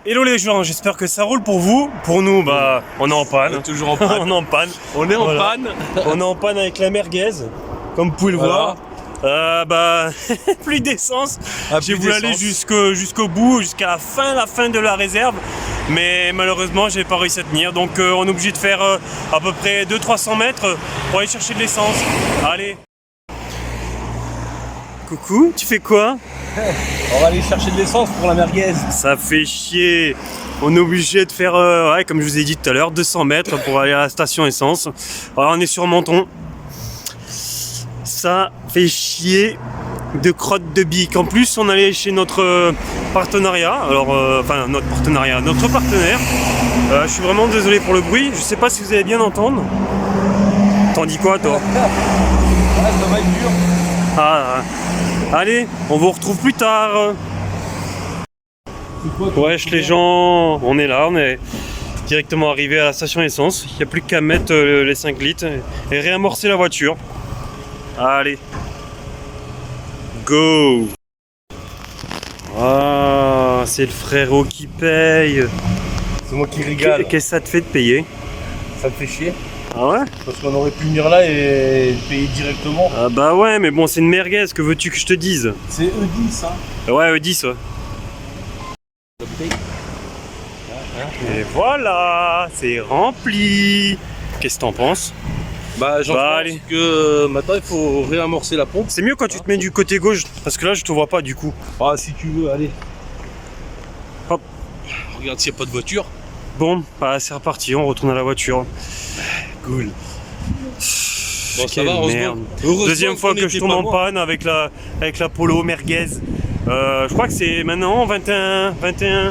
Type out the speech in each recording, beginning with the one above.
Hello les gens, j'espère que ça roule pour vous. Pour nous, bah, on est en panne. On est toujours en panne. On est en panne. On est en Voilà. panne. On est en panne avec la merguez, comme vous pouvez le Voilà. voir. Bah, plus d'essence. Ah, J'ai plus voulu aller d'essence. jusqu'au bout, jusqu'à la fin de la réserve. Mais malheureusement, j'ai pas réussi à tenir. Donc, on est obligé de faire à peu près 200-300 mètres pour aller chercher de l'essence. Allez. Coucou, tu fais quoi? On va aller chercher de l'essence pour la merguez. Ça fait chier. On est obligé de faire, ouais, comme je vous ai dit tout à l'heure, 200 mètres pour aller à la station essence. Alors, on est sur Menton. Ça fait chier de crotte de bique. En plus, on allait chez notre partenariat. Alors, enfin, notre partenariat, notre partenaire. Je suis vraiment désolé pour le bruit. Je sais pas si vous allez bien entendre. T'en dis quoi, toi? Ah, ça va être dur. Ah, allez, on vous retrouve plus tard. Wesh les gens, on est là, on est directement arrivé à la station essence. Il n'y a plus qu'à mettre les 5 litres et réamorcer la voiture. Allez, go. Ah, c'est le frérot qui paye. C'est moi qui régale. Qu'est-ce que ça te fait de payer? Ça me fait chier. Ah ouais? Parce qu'on aurait pu venir là et payer directement. Ah bah ouais, mais bon, c'est une merguez, que veux-tu que je te dise? C'est E10, hein. Ouais, 10 ouais. Et voilà, c'est rempli. Qu'est-ce que t'en penses? Bah, j'en pense allez. que maintenant il faut réamorcer la pompe. C'est mieux quand tu te mets du côté gauche, parce que là je te vois pas du coup. Ah, si tu veux, allez. Hop. Regarde s'il n'y a pas de voiture. Bon, bah c'est reparti, on retourne à la voiture. Cool. Bon, ça Quelle va, heureusement. merde. Heureusement Deuxième fois qu'on que je était tombe pas en loin. panne avec la Polo merguez. Je crois que c'est maintenant 21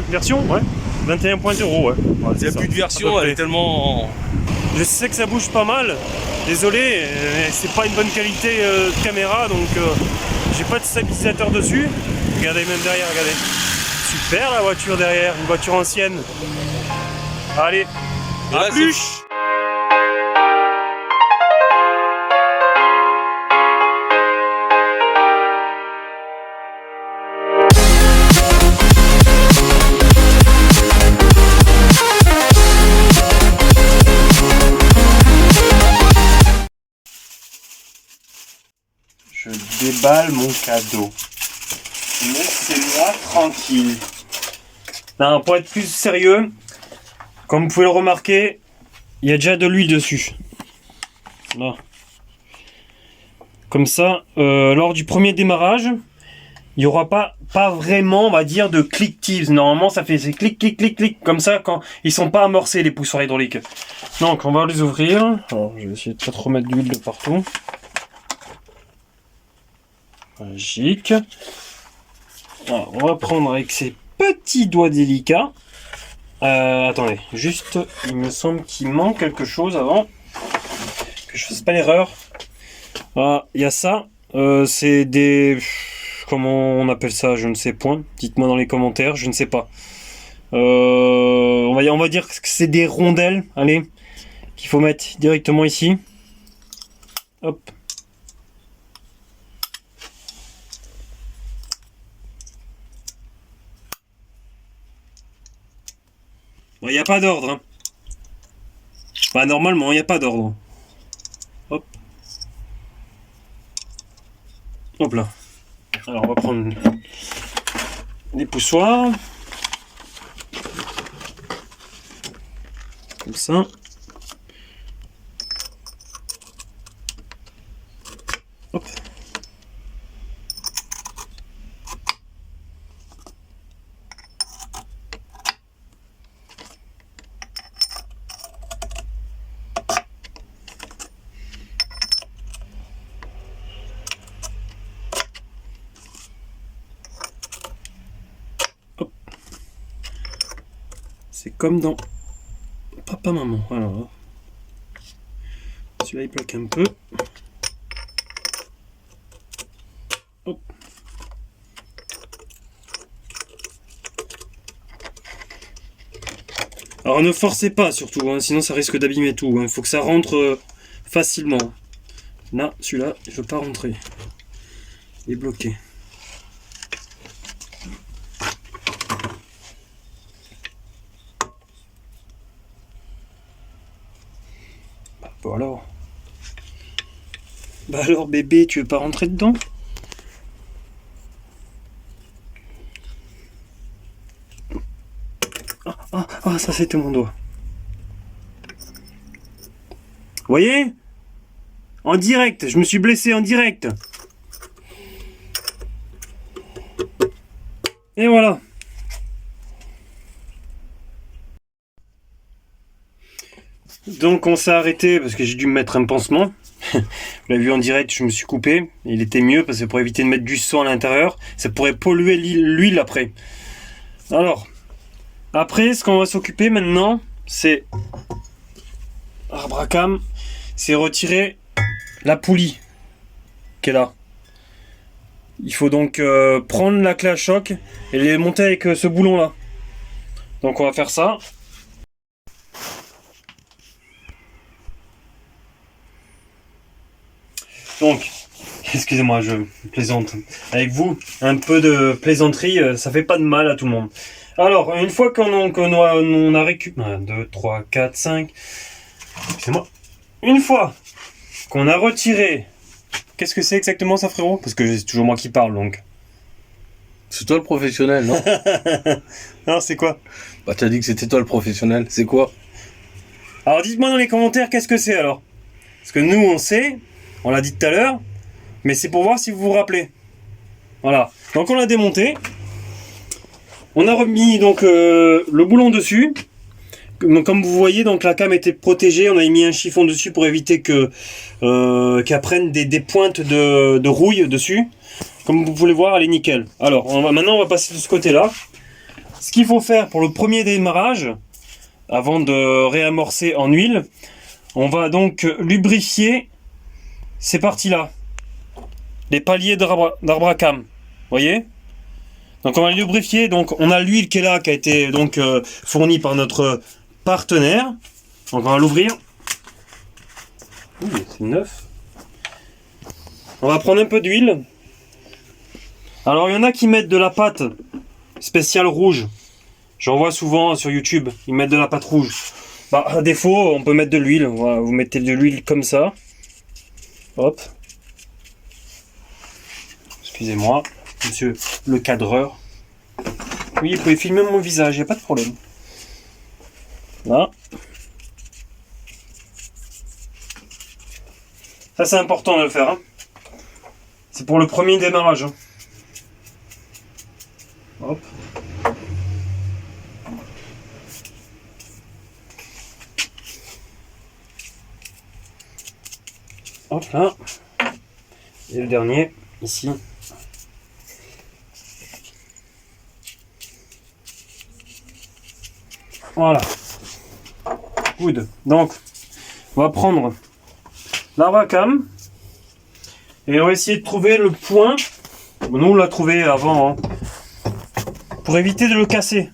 version, ouais. 21.0, ouais. Il n'y a plus de version, elle est tellement. Je sais que ça bouge pas mal. Désolé, c'est pas une bonne qualité de caméra, donc j'ai pas de stabilisateur dessus. Regardez même derrière, regardez. Super la voiture derrière, une voiture ancienne. Allez, Et là, à plus. Je déballe mon cadeau. Laissez-moi tranquille. Non, pour être plus sérieux, comme vous pouvez le remarquer, il y a déjà de l'huile dessus. Là. Comme ça, lors du premier démarrage, il n'y aura pas vraiment, on va dire, de click-tips. Normalement, ça fait ces clic, clic, clic, clic, comme ça, quand ils sont pas amorcés, les poussoirs hydrauliques. Donc, on va les ouvrir. Alors, je vais essayer de pas trop mettre d'huile de partout. Magique. Alors, on va prendre avec ces petits doigts délicats. Attendez, juste, il me semble qu'il manque quelque chose avant. Que je fasse pas l'erreur. Ah, il y a ça. C'est des... Comment on appelle ça? Je ne sais point. Dites-moi dans les commentaires, je ne sais pas. On va dire que c'est des rondelles, allez, qu'il faut mettre directement ici. Hop. Il n'y a pas d'ordre. Hein. Bah, normalement, il n'y a pas d'ordre. Hop. Hop là. Alors, on va prendre des poussoirs. Comme ça. Hop. C'est comme dans Papa Maman. Alors, celui-là il plaque un peu. Hop. Alors ne forcez pas surtout, hein, sinon ça risque d'abîmer tout. Il faut que ça rentre facilement. Là, celui-là, il ne veut pas rentrer. Il est bloqué. Bon alors. Bah alors bébé, tu veux pas rentrer dedans? Ah, ça c'était mon doigt. Vous voyez? En direct, je me suis blessé en direct. Et voilà. Donc on s'est arrêté parce que j'ai dû me mettre un pansement. Vous l'avez vu en direct, je me suis coupé. Il était mieux parce que pour éviter de mettre du sang à l'intérieur, ça pourrait polluer l'huile après. Alors, après ce qu'on va s'occuper maintenant, c'est arbre à cam, c'est retirer la poulie qui est là. Il faut donc prendre la clé à choc et les monter avec ce boulon là. Donc on va faire ça. Donc, excusez-moi, je plaisante avec vous. Un peu de plaisanterie, ça fait pas de mal à tout le monde. Alors, une fois qu'on a récupéré... 1, 2, 3, 4, 5... Excusez-moi. Une fois qu'on a retiré... Qu'est-ce que c'est exactement ça, frérot? Parce que c'est toujours moi qui parle, donc. C'est toi le professionnel, non? Alors, c'est quoi? Bah t'as dit que c'était toi le professionnel, c'est quoi? Alors, dites-moi dans les commentaires, qu'est-ce que c'est, alors? Parce que nous, on sait... On l'a dit tout à l'heure, mais c'est pour voir si vous vous rappelez. Voilà. Donc on l'a démonté. On a remis donc le boulon dessus. Donc, comme vous voyez, donc la cam était protégée. On a mis un chiffon dessus pour éviter que qu'elle prenne des pointes de rouille dessus. Comme vous pouvez voir, elle est nickel. Alors maintenant on va passer de ce côté-là. Ce qu'il faut faire pour le premier démarrage, avant de réamorcer en huile, on va donc lubrifier ces parties-là, les paliers d'arbre à cam, voyez. Donc on va les lubrifier. Donc on a l'huile qui est là, qui a été donc fournie par notre partenaire. Donc on va l'ouvrir. C'est neuf. On va prendre un peu d'huile. Alors il y en a qui mettent de la pâte spéciale rouge. J'en vois souvent sur YouTube, ils mettent de la pâte rouge. Bah à défaut, on peut mettre de l'huile. Voilà, vous mettez de l'huile comme ça. Hop. Excusez-moi, monsieur le cadreur. Oui, vous pouvez filmer mon visage, il n'y a pas de problème. Là. Ça, c'est important de le faire. Hein. C'est pour le premier démarrage. Hein. Hop. Hop là. Et le dernier, ici. Voilà. Good. Donc, on va prendre l'arbre à cam. Et on va essayer de trouver le point. Nous, on l'a trouvé avant. Hein, pour éviter de le casser.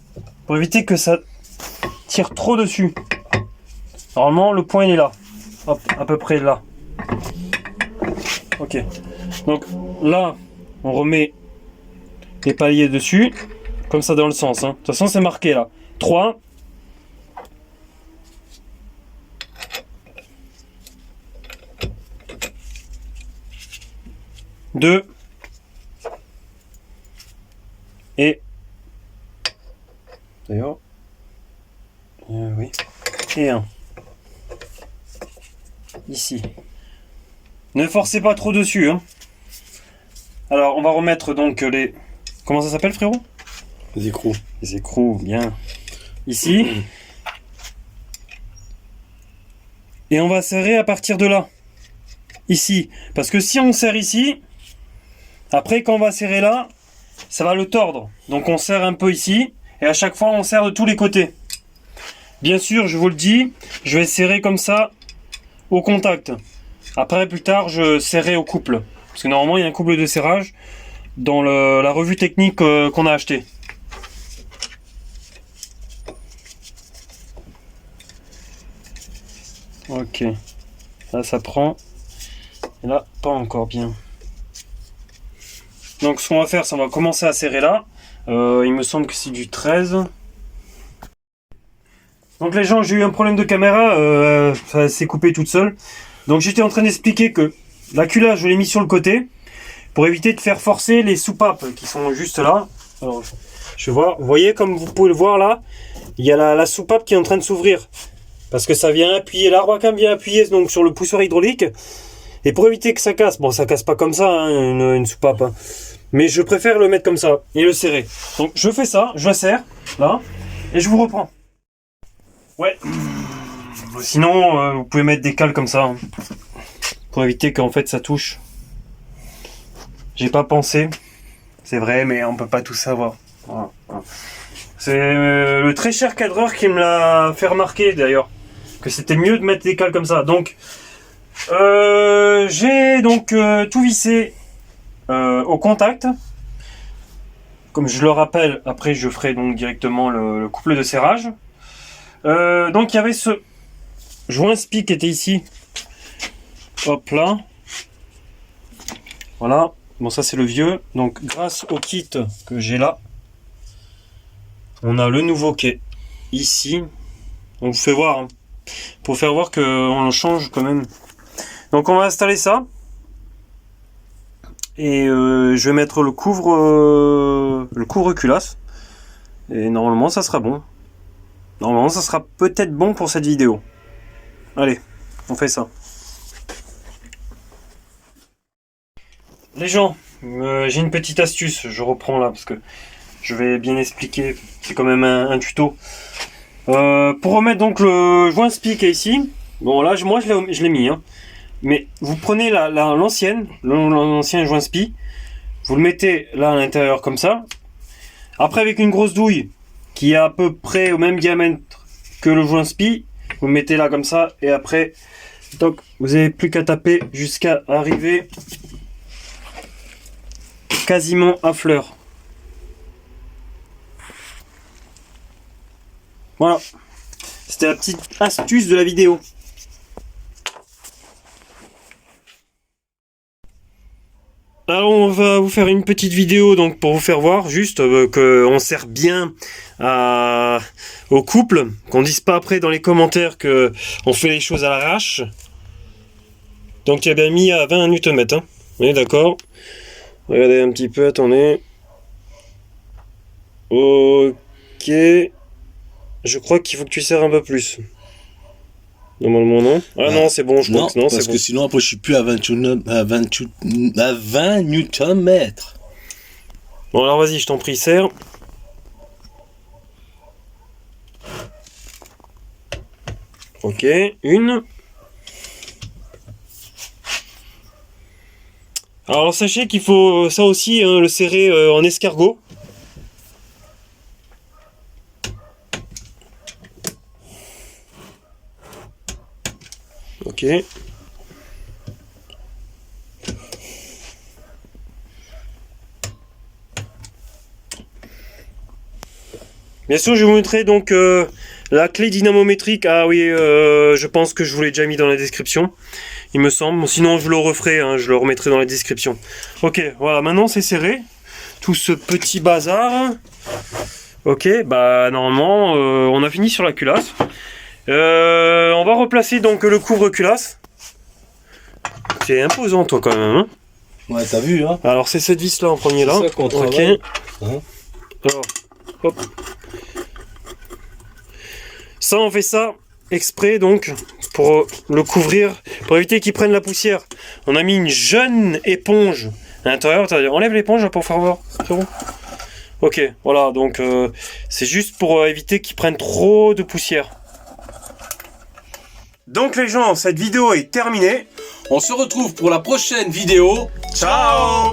Pour éviter que ça tire trop dessus. Normalement, le point, il est là. Hop, à peu près là. Ok. Donc là, on remet les paliers dessus. Comme ça dans le sens. Hein. De toute façon, c'est marqué là. 3. 2. Et... D'ailleurs... oui. Et 1. Ici. Ne forcez pas trop dessus. Hein. Alors, on va remettre donc les... Comment ça s'appelle, frérot? Les écrous. Les écrous, bien. Ici. Et on va serrer à partir de là. Ici. Parce que si on serre ici, après quand on va serrer là, ça va le tordre. Donc on serre un peu ici. Et à chaque fois, on serre de tous les côtés. Bien sûr, je vous le dis, je vais serrer comme ça au contact. Après, plus tard, je serrerai au couple. Parce que normalement, il y a un couple de serrage dans la revue technique qu'on a acheté. Ok. Là, ça prend. Et là, pas encore bien. Donc, ce qu'on va faire, c'est qu'on va commencer à serrer là. Il me semble que c'est du 13. Donc les gens, j'ai eu un problème de caméra, ça s'est coupé toute seule. Donc j'étais en train d'expliquer que la culasse, je l'ai mis sur le côté pour éviter de faire forcer les soupapes qui sont juste là. Alors, je vais voir, vous voyez comme vous pouvez le voir là, il y a la soupape qui est en train de s'ouvrir. Parce que ça vient appuyer, l'arbacam vient appuyer donc sur le poussoir hydraulique. Et pour éviter que ça casse, bon ça casse pas comme ça hein, une soupape, hein. Mais je préfère le mettre comme ça et le serrer. Donc je fais ça, je la serre, là, et je vous reprends. Ouais. Sinon, vous pouvez mettre des cales comme ça, hein, pour éviter qu'en fait ça touche. J'ai pas pensé, c'est vrai, mais on peut pas tout savoir. Voilà. C'est le très cher cadreur qui me l'a fait remarquer d'ailleurs, que c'était mieux de mettre des cales comme ça. Donc, j'ai donc tout vissé au contact. Comme je le rappelle, après je ferai donc directement le couple de serrage. Donc il y avait ce joint spi qui était ici. Hop là. Voilà. Bon ça c'est le vieux. Donc grâce au kit que j'ai là, on a le nouveau qui est ici. On vous fait voir. Hein, pour faire voir qu'on change quand même. Donc on va installer ça. Et je vais mettre le couvre-culasse. Et normalement ça sera bon. Normalement ça sera peut-être bon pour cette vidéo. Allez, on fait ça. Les gens, j'ai une petite astuce. Je reprends là parce que je vais bien expliquer. C'est quand même un tuto. Pour remettre donc le joint spi qui est ici. Bon là moi je l'ai mis. Hein. Mais vous prenez l'ancien joint spi, vous le mettez là à l'intérieur comme ça. Après avec une grosse douille qui est à peu près au même diamètre que le joint spi, vous le mettez là comme ça et après donc vous n'avez plus qu'à taper jusqu'à arriver quasiment à fleur. Voilà, c'était la petite astuce de la vidéo. Alors on va vous faire une petite vidéo donc pour vous faire voir juste qu'on sert bien au couple, qu'on dise pas après dans les commentaires que on fait les choses à l'arrache. Donc tu as bien mis à 20 Nm, hein. On est d'accord. Regardez un petit peu, attendez. Ok. Je crois qu'il faut que tu serres un peu plus. Normalement non. Ah non, c'est bon, je crois que non, parce c'est que bon. sinon après je suis plus à 20 Nm. Bon alors vas-y, je t'en prie, serre. Ok, une. Alors sachez qu'il faut ça aussi hein, le serrer en escargot. Ok. Bien sûr, je vous montrerai donc la clé dynamométrique. Ah oui, je pense que je vous l'ai déjà mis dans la description. Il me semble. Sinon, je le referai. Hein, je le remettrai dans la description. Ok, voilà. Maintenant, c'est serré. Tout ce petit bazar. Ok, bah normalement, on a fini sur la culasse. On va replacer donc le couvre-culasse. C'est imposant, toi, quand même. Hein, ouais, t'as vu, hein. alors, c'est cette vis-là en premier, là. C'est ça qu'on travaille. Hein. Alors, hop. Ça, on fait ça exprès, donc, pour le couvrir, pour éviter qu'il prenne la poussière. On a mis une jeune éponge à l'intérieur. Enlève l'éponge pour faire voir, frérot. Ok, voilà, donc, c'est juste pour éviter qu'il prenne trop de poussière. Donc les gens, cette vidéo est terminée. On se retrouve pour la prochaine vidéo. Ciao.